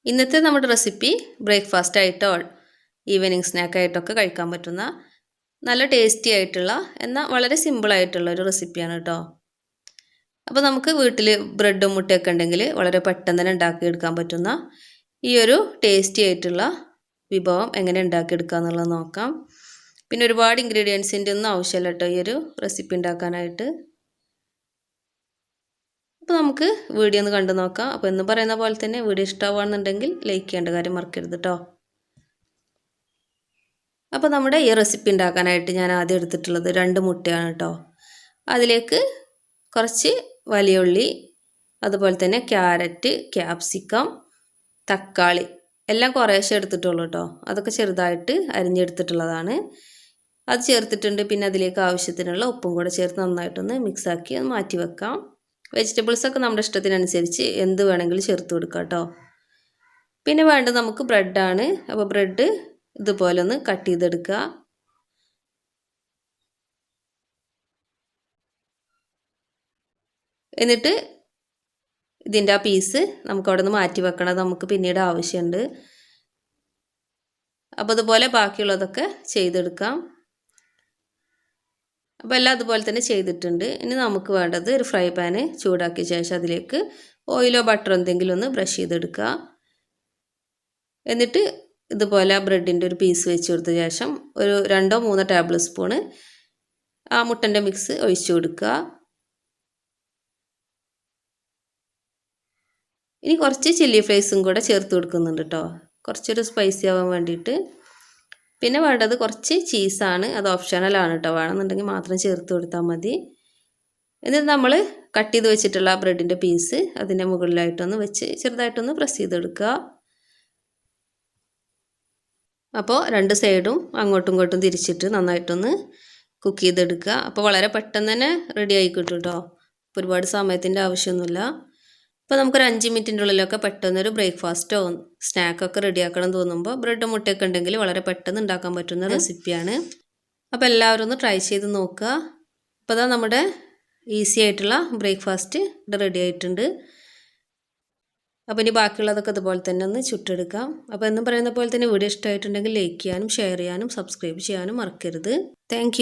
ഇന്നത്തെ നമ്മുടെ recipe breakfast ആയിട്ടോ ഈവനിങ് സ്നാക്ക് ആയിട്ടൊക്കെ കഴിക്കാൻ പറ്റുന്ന നല്ല ടേസ്റ്റി ആയിട്ടുള്ള എന്നാൽ വളരെ സിമ്പിൾ ആയിട്ടുള്ള ഒരു റെസിപ്പിയാണ് കേട്ടോ. അപ്പോൾ നമുക്ക് വീട്ടിൽ ബ്രെഡും മുട്ടയൊക്കെ ഉണ്ടെങ്കിൽ വളരെ പെട്ടെന്ന് തന്നെ ഉണ്ടാക്കിയെടുക്കാൻ പറ്റുന്ന ഈ ഒരു ടേസ്റ്റി ആയിട്ടുള്ള വിഭവം എങ്ങനെ ഉണ്ടാക്കിയെടുക്കുക എന്നുള്ളത് നോക്കാം. പിന്നെ ഒരുപാട് ഇൻഗ്രീഡിയൻസിൻ്റെ ഒന്നും ആവശ്യമില്ല കേട്ടോ ഈ ഒരു റെസിപ്പി ഉണ്ടാക്കാനായിട്ട്. അപ്പോൾ നമുക്ക് വീഡിയോ ഒന്ന് കണ്ടു നോക്കാം. അപ്പോൾ എന്ന് പറയുന്ന പോലെ തന്നെ വീഡിയോ ഇഷ്ടമാവുകയാണെന്നുണ്ടെങ്കിൽ ലൈക്ക് ചെയ്യേണ്ട കാര്യം മറക്കരുത് കേട്ടോ. അപ്പോൾ നമ്മുടെ ഈ റെസിപ്പി ഉണ്ടാക്കാനായിട്ട് ഞാൻ ആദ്യം എടുത്തിട്ടുള്ളത് 2 മുട്ടയാണ് കേട്ടോ. അതിലേക്ക് കുറച്ച് വലിയ ഉള്ളി, അതുപോലെ തന്നെ ക്യാരറ്റ്, ക്യാപ്സിക്കം, തക്കാളി എല്ലാം കുറേശ്ശെ എടുത്തിട്ടുള്ളൂ കേട്ടോ. അതൊക്കെ ചെറുതായിട്ട് അരിഞ്ഞെടുത്തിട്ടുള്ളതാണ്. അത് ചേർത്തിട്ടുണ്ട്. പിന്നെ അതിലേക്ക് ആവശ്യത്തിനുള്ള ഉപ്പും കൂടെ ചേർത്ത് നന്നായിട്ടൊന്ന് മിക്സാക്കി മാറ്റി വെക്കാം. വെജിറ്റബിൾസൊക്കെ നമ്മുടെ ഇഷ്ടത്തിനനുസരിച്ച് എന്ത് വേണമെങ്കിലും ചേർത്ത് കൊടുക്കാം കേട്ടോ. പിന്നെ വേണ്ടത് നമുക്ക് ബ്രെഡാണ്. അപ്പോൾ ബ്രെഡ് ഇതുപോലെ ഒന്ന് കട്ട് ചെയ്തെടുക്കുക. എന്നിട്ട് ഇതിൻ്റെ ആ പീസ് നമുക്ക് അവിടെ നിന്ന് മാറ്റി വെക്കണം. നമുക്ക് പിന്നീട് ആവശ്യമുണ്ട്. അപ്പോൾ അതുപോലെ ബാക്കിയുള്ളതൊക്കെ ചെയ്തെടുക്കാം. അപ്പോൾ എല്ലാം അതുപോലെ തന്നെ ചെയ്തിട്ടുണ്ട്. ഇനി നമുക്ക് വേണ്ടത് ഒരു ഫ്രൈ പാന് ചൂടാക്കിയ ശേഷം അതിലേക്ക് ഓയിലോ ബട്ടറോ എന്തെങ്കിലും ഒന്ന് ബ്രഷ് ചെയ്തെടുക്കുക. എന്നിട്ട് ഇതുപോലെ ബ്രെഡിൻ്റെ ഒരു പീസ് വെച്ച് കൊടുത്ത ശേഷം ഒരു 2-3 ടേബിൾ സ്പൂണ് ആ മുട്ടൻ്റെ മിക്സ് ഒഴിച്ചു കൊടുക്കുക. ഇനി കുറച്ച് ചില്ലി ഫ്ലേക്സും കൂടെ ചേർത്ത് കൊടുക്കുന്നുണ്ട് കേട്ടോ, കുറച്ചൊരു സ്പൈസി ആവാൻ വേണ്ടിയിട്ട്. പിന്നെ വേണ്ടത് കുറച്ച് ചീസാണ്. അത് ഓപ്ഷണലാണ് കേട്ടോ, വേണമെന്നുണ്ടെങ്കിൽ മാത്രം ചേർത്ത് കൊടുത്താൽ മതി. എന്നിട്ട് നമ്മൾ കട്ട് ചെയ്ത് വെച്ചിട്ടുള്ള ബ്രെഡിൻ്റെ പീസ് അതിൻ്റെ മുകളിലായിട്ടൊന്ന് വെച്ച് ചെറുതായിട്ടൊന്ന് പ്രസ് ചെയ്തെടുക്കുക. അപ്പോൾ 2 സൈഡും അങ്ങോട്ടും ഇങ്ങോട്ടും തിരിച്ചിട്ട് നന്നായിട്ടൊന്ന് കുക്ക് ചെയ്തെടുക്കുക. അപ്പോൾ വളരെ പെട്ടെന്ന് തന്നെ റെഡി ആയി കിട്ടും കേട്ടോ. അപ്പോൾ ഒരുപാട് സമയത്തിൻ്റെ ആവശ്യമൊന്നുമില്ല. അപ്പോൾ നമുക്കൊരു 5 മിനിറ്റിൻ്റെ ഉള്ളിലൊക്കെ പെട്ടെന്നൊരു ബ്രേക്ക്ഫാസ്റ്റോ സ്നാക്കൊക്കെ റെഡിയാക്കണം തോന്നുമ്പോൾ ബ്രെഡ് മുട്ടയൊക്കെ ഉണ്ടെങ്കിൽ വളരെ പെട്ടെന്ന് ഉണ്ടാക്കാൻ പറ്റുന്ന റെസിപ്പിയാണ്. അപ്പോൾ എല്ലാവരും ഒന്ന് ട്രൈ ചെയ്ത് നോക്കുക. അപ്പോൾ അതാ നമ്മുടെ ഈസി ആയിട്ടുള്ള ബ്രേക്ക്ഫാസ്റ്റ് ഇവിടെ റെഡി ആയിട്ടുണ്ട്. അപ്പോൾ ഇനി ബാക്കിയുള്ളതൊക്കെ അതുപോലെ തന്നെ ഒന്ന് ചുട്ടെടുക്കാം. അപ്പോൾ എന്നും പറയുന്ന പോലെ തന്നെ വീഡിയോ ഇഷ്ടമായിട്ടുണ്ടെങ്കിൽ ലൈക്ക് ചെയ്യാനും ഷെയർ ചെയ്യാനും സബ്സ്ക്രൈബ് ചെയ്യാനും മറക്കരുത്. താങ്ക്